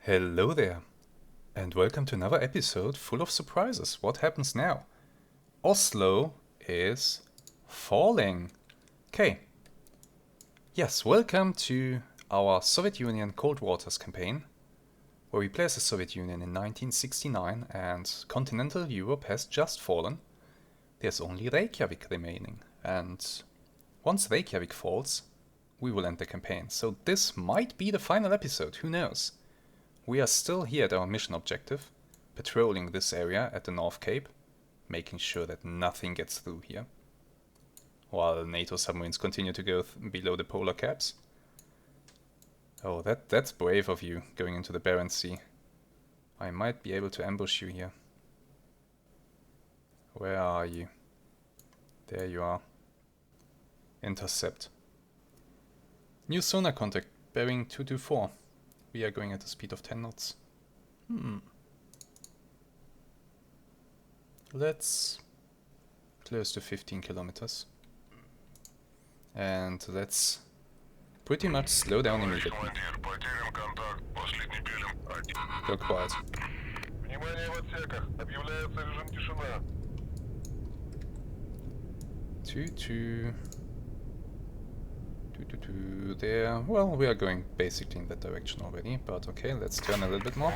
Hello there, and welcome to another episode full of surprises. What happens now? Oslo is falling. Okay. Yes, welcome to our Soviet Union Cold Waters campaign, where we play as the Soviet Union in 1969 and continental Europe has just fallen. There's only Reykjavik remaining, and once Reykjavik falls, we will end the campaign. So this might be the final episode, who knows? We are still here at our mission objective, patrolling this area at the North Cape, making sure that nothing gets through here, while NATO submarines continue to go below the polar caps. Oh, that's brave of you, going into the Barents Sea. I might be able to ambush you here. Where are you? There you are. Intercept. New sonar contact, bearing 224. We are going at a speed of 10 knots. Let's close to 15 kilometers. And let's pretty much slow down immediately. Go quiet. 2-2. There. Well, we are going basically in that direction already, but okay, let's turn a little bit more.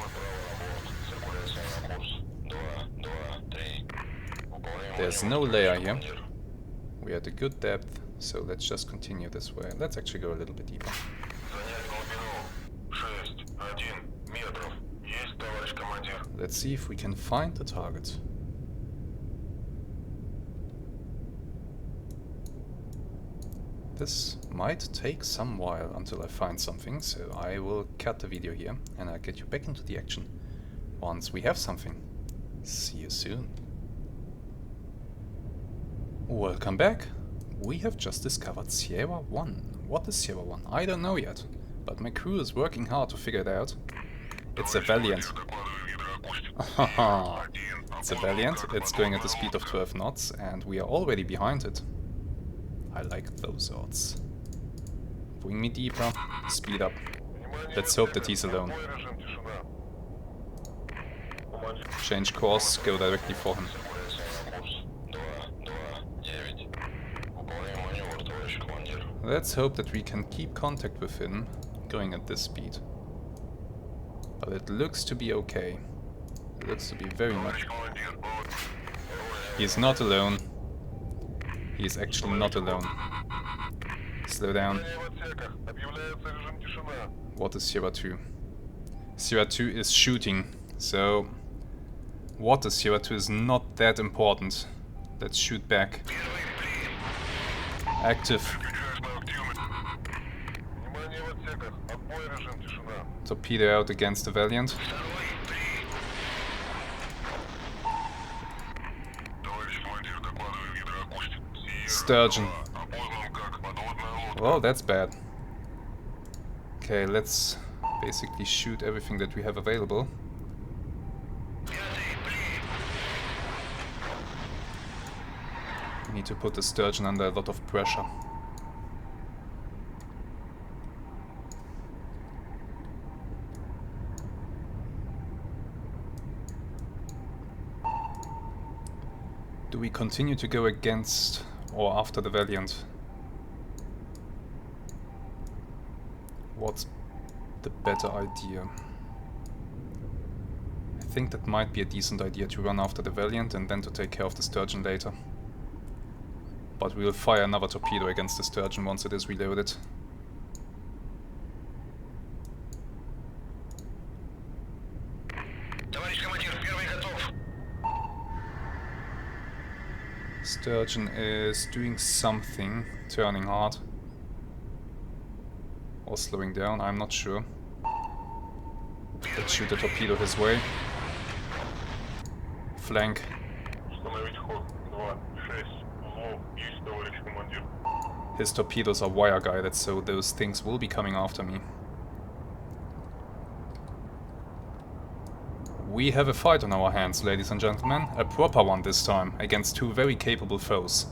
There's no layer here. We are at a good depth, so let's just continue this way. Let's actually go a little bit deeper. Let's see if we can find the target. This might take some while until I find something, so I will cut the video here and I'll get you back into the action once we have something. See you soon. Welcome back. We have just discovered Sierra 1. What is Sierra 1? I don't know yet, but my crew is working hard to figure it out. It's a Valiant. It's a Valiant, it's going at the speed of 12 knots and we are already behind it. I like those odds. Bring me deeper, speed up. Let's hope that he's alone. Change course, go directly for him. Let's hope that we can keep contact with him, going at this speed. But it looks to be okay. It looks to be very much... He's not alone. He's actually not alone. Slow down. What is Sierra 2? Sierra 2 is shooting, so... What is Sierra 2 is not that important. Let's shoot back. Active. Torpedo out against the Valiant. Sturgeon. Well, that's bad. Okay, let's basically shoot everything that we have available. We need to put the Sturgeon under a lot of pressure. Do we continue to go against or after the Valiant? What's the better idea? I think that might be a decent idea to run after the Valiant and then to take care of the Sturgeon later. But we will fire another torpedo against the Sturgeon once it is reloaded. Sturgeon is doing something, turning hard. Or slowing down, I'm not sure. Let's shoot a torpedo his way. Flank. His torpedoes are wire guided, so those things will be coming after me. We have a fight on our hands, ladies and gentlemen. A proper one this time, against two very capable foes.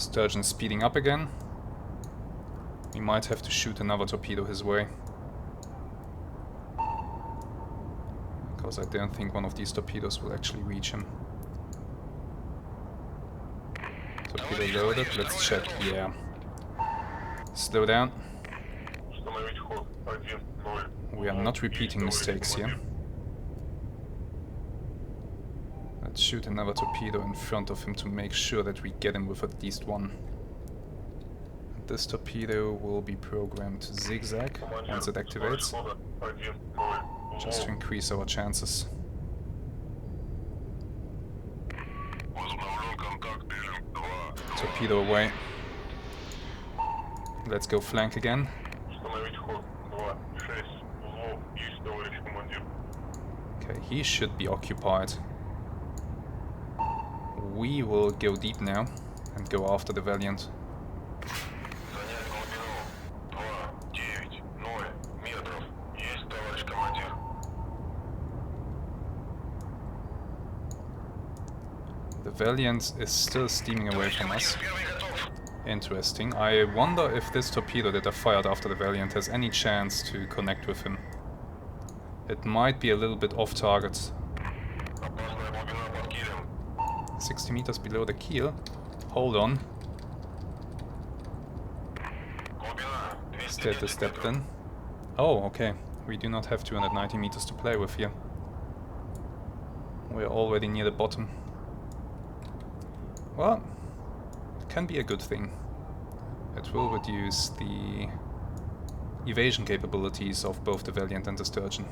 Sturgeon speeding up again. We might have to shoot another torpedo his way. Because I don't think one of these torpedoes will actually reach him. Torpedo loaded, let's check. Yeah. Slow down. We are not repeating mistakes here. Let's shoot another torpedo in front of him to make sure that we get him with at least one. This torpedo will be programmed to zigzag once it activates, just to increase our chances. Torpedo away. Let's go flank again. Okay, he should be occupied. We will go deep now and go after the Valiant. The Valiant is still steaming away from us. Interesting. I wonder if this torpedo that I fired after the Valiant has any chance to connect with him. It might be a little bit off target. 60 meters below the keel. Hold on. Status stepped in. Oh, okay. We do not have 290 meters to play with here. We're already near the bottom. Well, it can be a good thing. It will reduce the evasion capabilities of both the Valiant and the Sturgeon.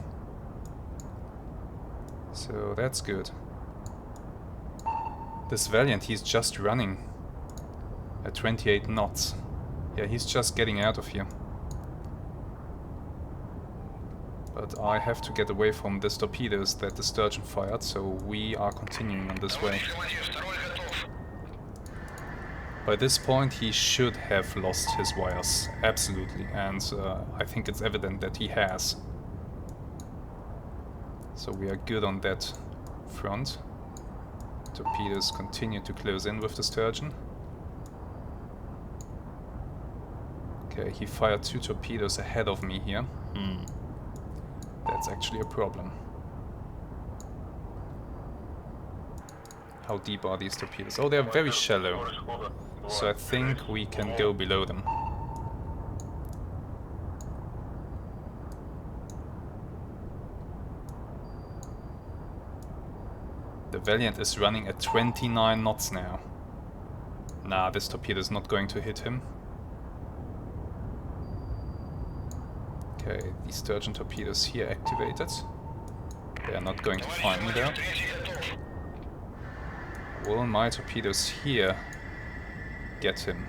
So that's good. This Valiant, he's just running at 28 knots. Yeah, he's just getting out of here. But I have to get away from these torpedoes that the Sturgeon fired, so we are continuing on this way. By this point he should have lost his wires, absolutely, and I think it's evident that he has. So we are good on that front. Torpedoes continue to close in with the Sturgeon. Okay, he fired 2 torpedoes ahead of me here. That's actually a problem. How deep are these torpedoes? Oh, they're very shallow. So I think we can go below them. The Valiant is running at 29 knots now. Nah, this torpedo is not going to hit him. Okay, the Sturgeon torpedoes here activated. They are not going to find me there. Will my torpedoes here get him?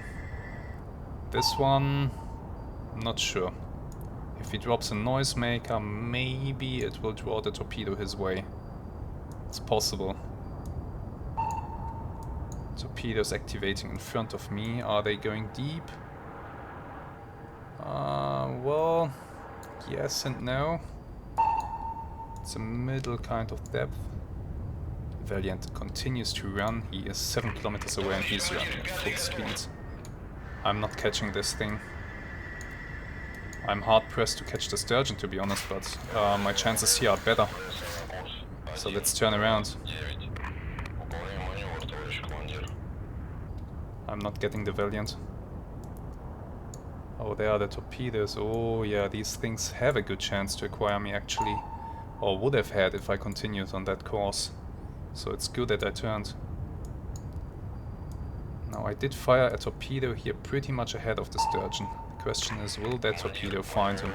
This one, not sure. If he drops a noisemaker, maybe it will draw the torpedo his way. It's possible. Torpedoes activating in front of me. Are they going deep? Well, yes and no. It's a middle kind of depth. Valiant continues to run. He is 7 kilometers away and he's running at full speed. I'm not catching this thing. I'm hard pressed to catch the Sturgeon, to be honest, but my chances here are better. So let's turn around. I'm not getting the Valiant. Oh, there are the torpedoes. Oh yeah, these things have a good chance to acquire me actually. Or would have had if I continued on that course. So it's good that I turned. Now I did fire a torpedo here pretty much ahead of the Sturgeon. The question is, will that torpedo find him?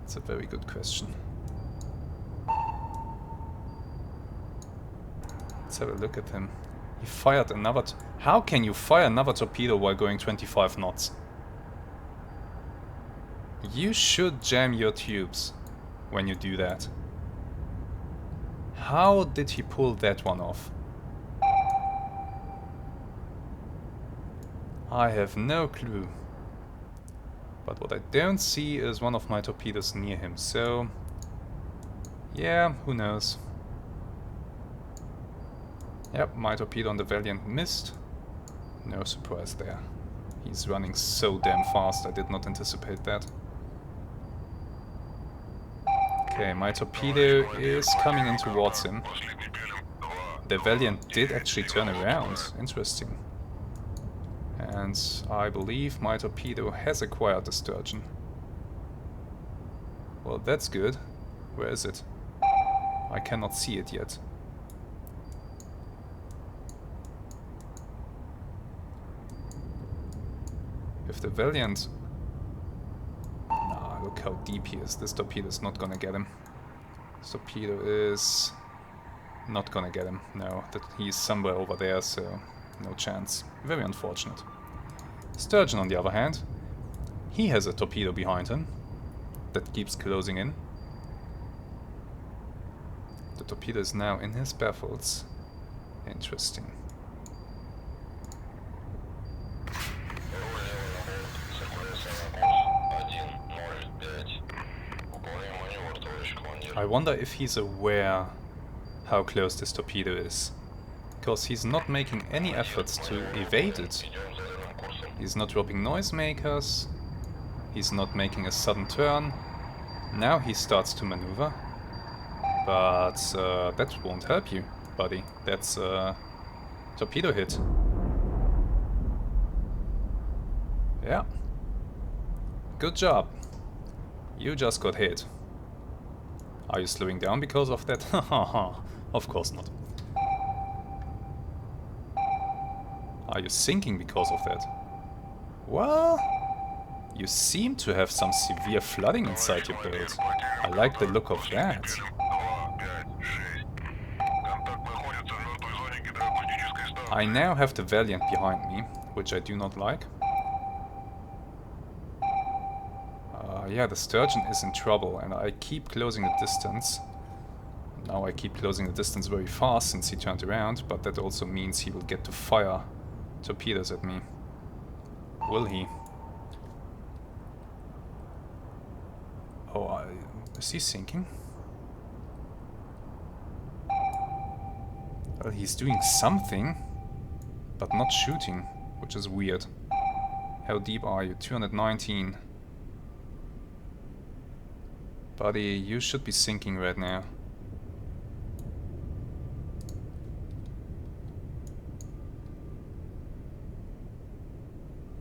It's a very good question. Let's have a look at him. He fired another... How can you fire another torpedo while going 25 knots? You should jam your tubes when you do that. How did he pull that one off? I have no clue. But what I don't see is one of my torpedoes near him, so... yeah, who knows. Yep, my torpedo on the Valiant missed. No surprise there. He's running so damn fast, I did not anticipate that. Okay, my torpedo is coming in towards him. The Valiant did actually turn around. Interesting. And I believe my torpedo has acquired the Sturgeon. Well, that's good. Where is it? I cannot see it yet. If the Valiant... Nah, look how deep he is. This torpedo is not gonna get him. This torpedo is... not gonna get him. No, that he's somewhere over there, so no chance. Very unfortunate. Sturgeon, on the other hand, he has a torpedo behind him that keeps closing in. The torpedo is now in his baffles. Interesting. I wonder if he's aware how close this torpedo is, because he's not making any efforts to evade it. He's not dropping noisemakers, he's not making a sudden turn. Now he starts to maneuver, but that won't help you, buddy. That's a torpedo hit. Yeah. Good job. You just got hit. Are you slowing down because of that? Of course not. Are you sinking because of that? Well, you seem to have some severe flooding inside your boat. I like the look of that. I now have the Valiant behind me, which I do not like. Yeah, the Sturgeon is in trouble, and I keep closing the distance. Now I keep closing the distance very fast since he turned around, but that also means he will get to fire torpedoes at me. Will he? Oh, is he sinking? Well, he's doing something, but not shooting, which is weird. How deep are you? 219. Buddy, you should be sinking right now.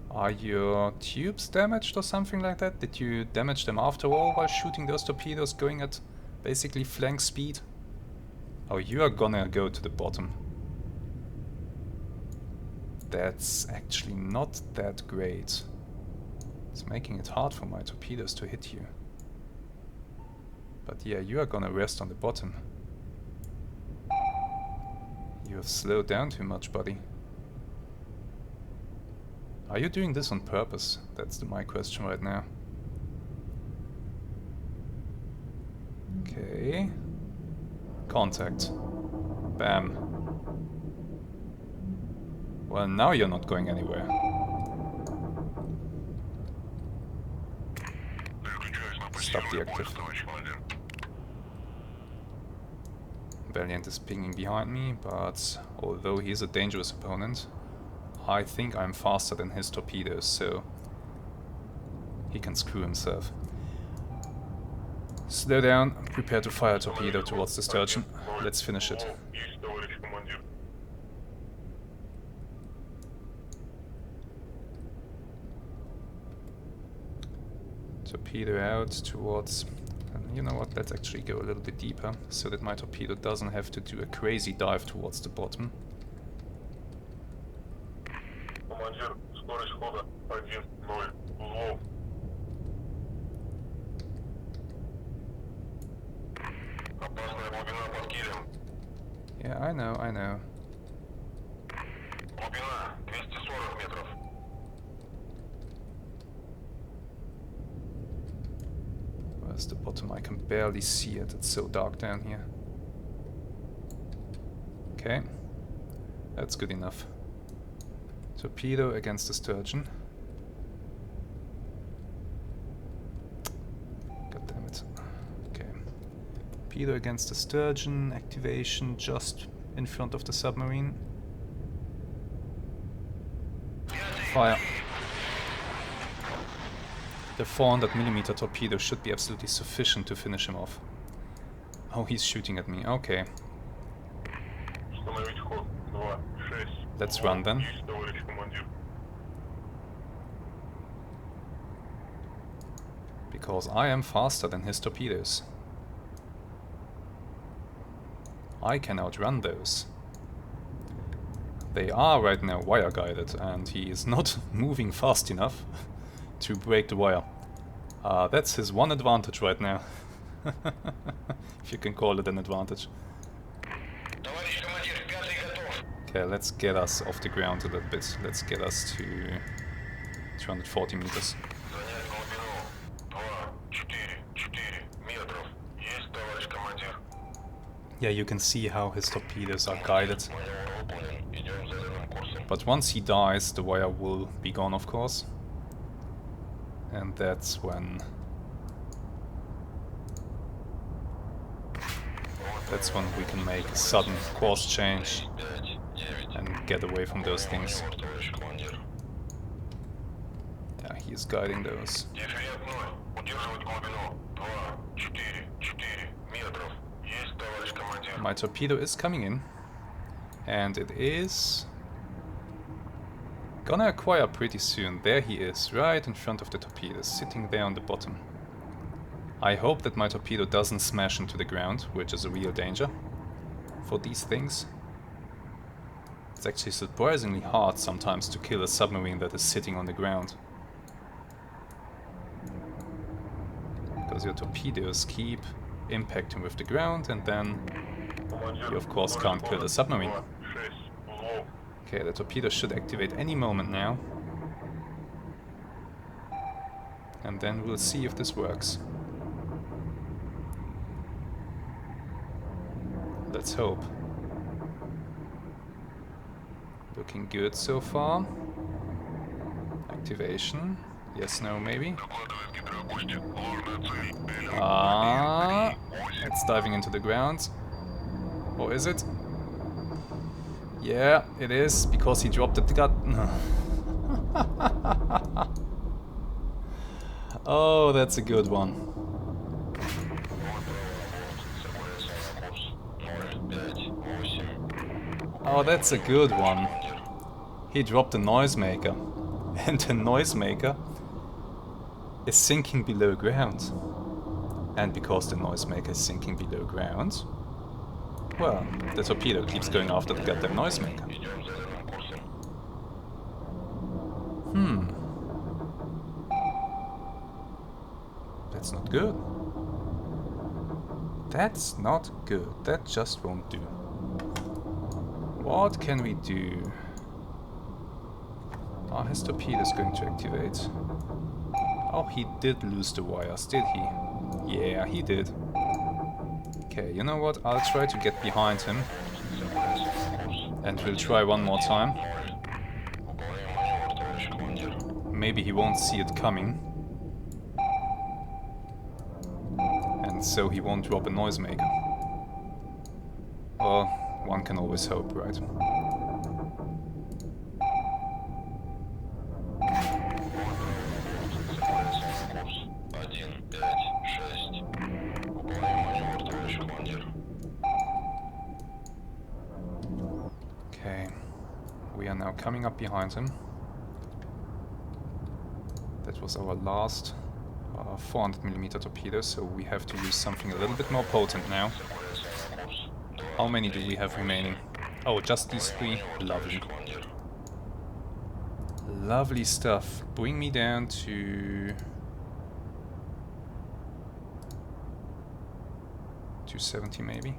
Are your tubes damaged or something like that? Did you damage them after all while shooting those torpedoes going at basically flank speed? Oh, you are gonna go to the bottom. That's actually not that great. It's making it hard for my torpedoes to hit you. But yeah, you are gonna rest on the bottom. You have slowed down too much, buddy. Are you doing this on purpose? That's my question right now. Okay. Contact. Bam. Well, now you're not going anywhere. Stop deactive. Valiant is pinging behind me, but although he's a dangerous opponent, I think I'm faster than his torpedoes, so he can screw himself. Slow down, prepare to fire a torpedo towards the Sturgeon. Let's finish it. Torpedo out towards... You know what, let's actually go a little bit deeper, so that my torpedo doesn't have to do a crazy dive towards the bottom. Yeah, I know. Where's the bottom? I can barely see it. It's so dark down here. Okay. That's good enough. Torpedo against the Sturgeon. God damn it. Okay. Torpedo against the Sturgeon. Activation just in front of the submarine. Fire. The 400mm torpedo should be absolutely sufficient to finish him off. Oh, he's shooting at me. Okay. Let's run then. Because I am faster than his torpedoes. I can outrun those. They are right now wire guided and he is not moving fast enough to break the wire. That's his one advantage right now. If you can call it an advantage. Okay, let's get us off the ground a little bit. Let's get us to 240 meters. Yeah, you can see how his torpedoes are guided. But once he dies, the wire will be gone, of course. And that's when... we can make a sudden course change and get away from those things. Yeah, he's guiding those. My torpedo is coming in, and it is gonna acquire pretty soon. There he is, right in front of the torpedo, sitting there on the bottom. I hope that my torpedo doesn't smash into the ground, which is a real danger for these things. It's actually surprisingly hard sometimes to kill a submarine that is sitting on the ground. Because your torpedoes keep impacting with the ground, and then you of course can't kill the submarine. Okay, the torpedo should activate any moment now. And then we'll see if this works. Let's hope. Looking good so far. Activation. Yes, no, maybe. It's diving into the ground. Or is it? Yeah, it is, because he dropped the gun. Oh, that's a good one. Oh, that's a good one. He dropped the noisemaker. And the noisemaker is sinking below ground. And because the noisemaker is sinking below ground, well, the torpedo keeps going after the goddamn noisemaker. That's not good. That's not good. That just won't do. What can we do? Oh, his torpedo is going to activate. Oh, he did lose the wires, did he? Yeah, he did. Okay, you know what? I'll try to get behind him. And we'll try one more time. Maybe he won't see it coming. And so he won't drop a noisemaker. Well, one can always hope, right? Okay, we are now coming up behind him. That was our last 400mm torpedo, so we have to use something a little bit more potent now. How many do we have remaining? Oh, just these 3? Lovely. Lovely stuff. Bring me down to 270 maybe.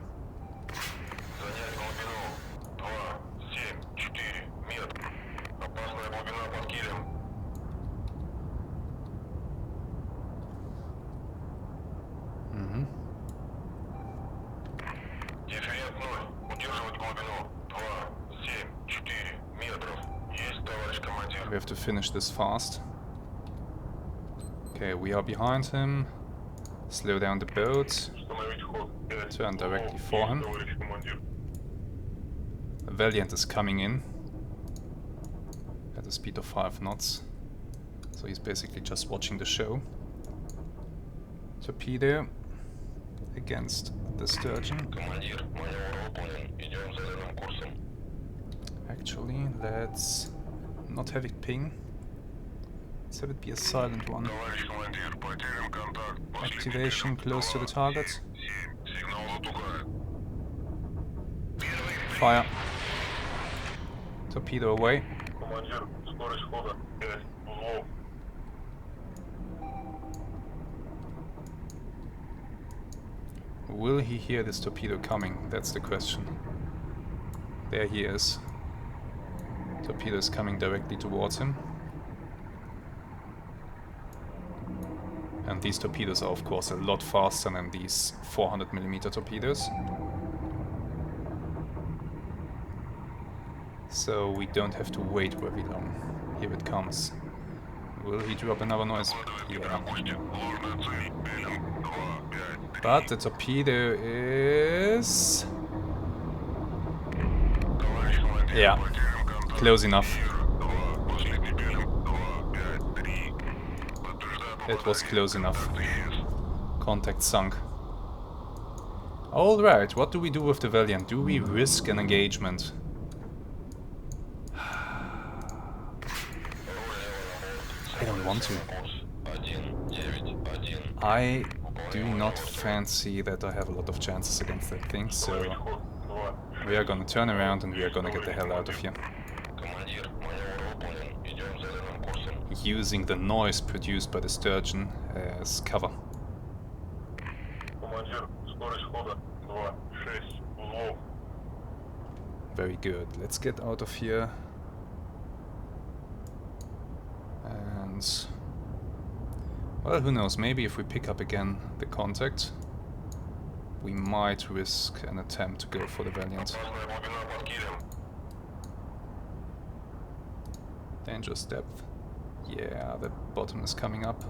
We have to finish this fast. Okay, we are behind him. Slow down the boat. Turn directly for him. The Valiant is coming in at a speed of 5 knots. So he's basically just watching the show. Torpedo against the Sturgeon. Actually, let's not have it ping. Let's have it be a silent one. Activation close to the target. Fire. Torpedo away. Will he hear this torpedo coming? That's the question. There he is. Torpedo is coming directly towards him. And these torpedoes are of course a lot faster than these 400mm torpedoes. So we don't have to wait very long. Here it comes. Will he drop another noise? Yeah. But the torpedo is... yeah, close enough. It was close enough. Contact sunk. Alright, what do we do with the Valiant? Do we risk an engagement? I don't want to. I do not fancy that I have a lot of chances against that thing, so we are gonna turn around and we are gonna get the hell out of here. Using the noise produced by the Sturgeon as cover. Very good. Let's get out of here. And... well, who knows, maybe if we pick up again the contact, we might risk an attempt to go for the Valiant. Dangerous depth. Yeah, the bottom is coming up.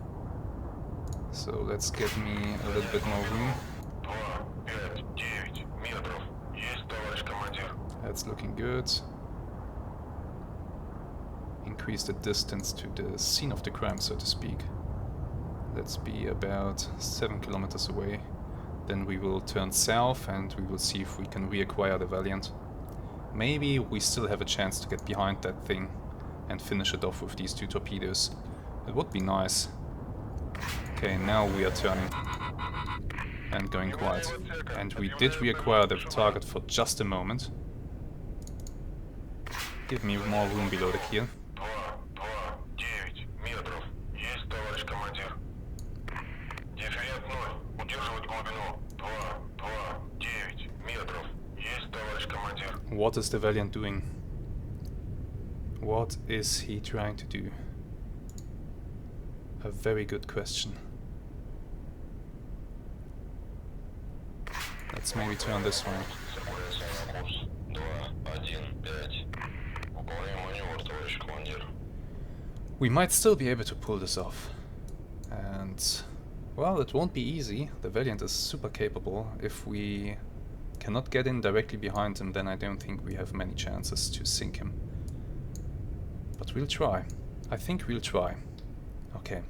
So let's get me a little bit more room. That's looking good. Increase the distance to the scene of the crime, so to speak. Let's be about 7 kilometers away. Then we will turn south and we will see if we can reacquire the Valiant. Maybe we still have a chance to get behind that thing and finish it off with these 2 torpedoes. It would be nice. Okay, now we are turning and going quiet. And we did reacquire the target for just a moment. Give me more room below the keel. What is the Valiant doing? What is he trying to do? A very good question. Let's maybe turn this way. We might still be able to pull this off. And, well, it won't be easy. The Valiant is super capable. If we cannot get in directly behind him, then I don't think we have many chances to sink him. But we'll try. I think we'll try. Okay.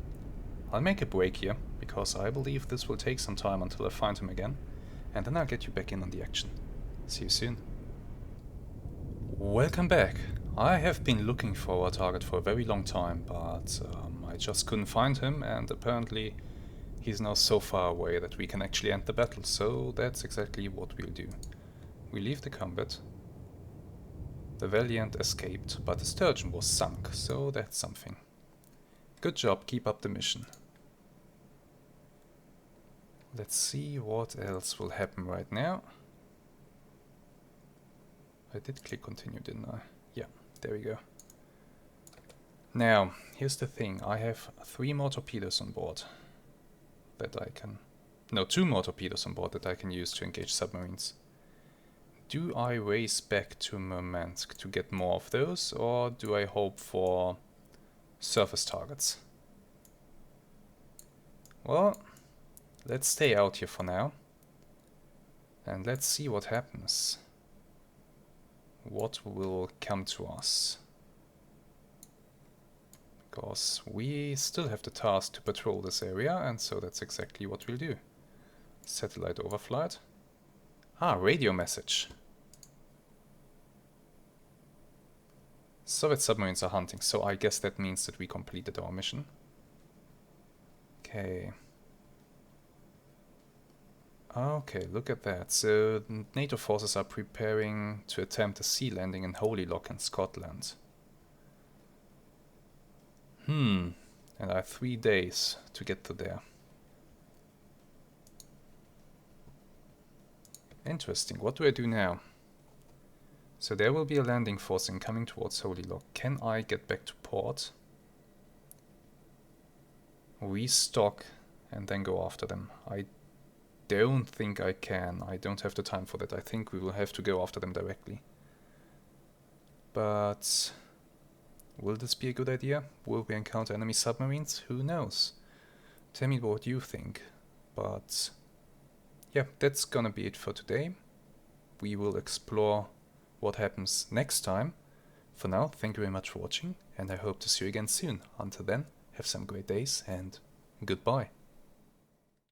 I'll make a break here, because I believe this will take some time until I find him again. And then I'll get you back in on the action. See you soon. Welcome back. I have been looking for our target for a very long time, but I just couldn't find him, and apparently he's now so far away that we can actually end the battle, so that's exactly what we'll do. We leave the combat. The Valiant escaped, but the Sturgeon was sunk, so that's something. Good job, keep up the mission. Let's see what else will happen right now. I did click continue, didn't I? Yeah, there we go. Now, here's the thing. I have 3 more torpedoes on board that I can... no, 2 more torpedoes on board that I can use to engage submarines. Do I race back to Murmansk to get more of those, or do I hope for surface targets? Well, let's stay out here for now. And let's see what happens. what will come to us. Because we still have the task to patrol this area, and so that's exactly what we'll do. Satellite overflight. Ah, radio message. Soviet submarines are hunting, so I guess that means that we completed our mission. Okay. Okay, look at that. So NATO forces are preparing to attempt a sea landing in Holy Loch in Scotland. And I have 3 days to get to there. Interesting. What do I do now? So there will be a landing force incoming towards Holy Loch. Can I get back to port? Restock and then go after them. I don't think I can. I don't have the time for that. I think we will have to go after them directly. But will this be a good idea? Will we encounter enemy submarines? Who knows? Tell me what you think. But yeah, that's gonna be it for today. We will explore what happens next time. For now, thank you very much for watching, and I hope to see you again soon. Until then, have some great days, and goodbye.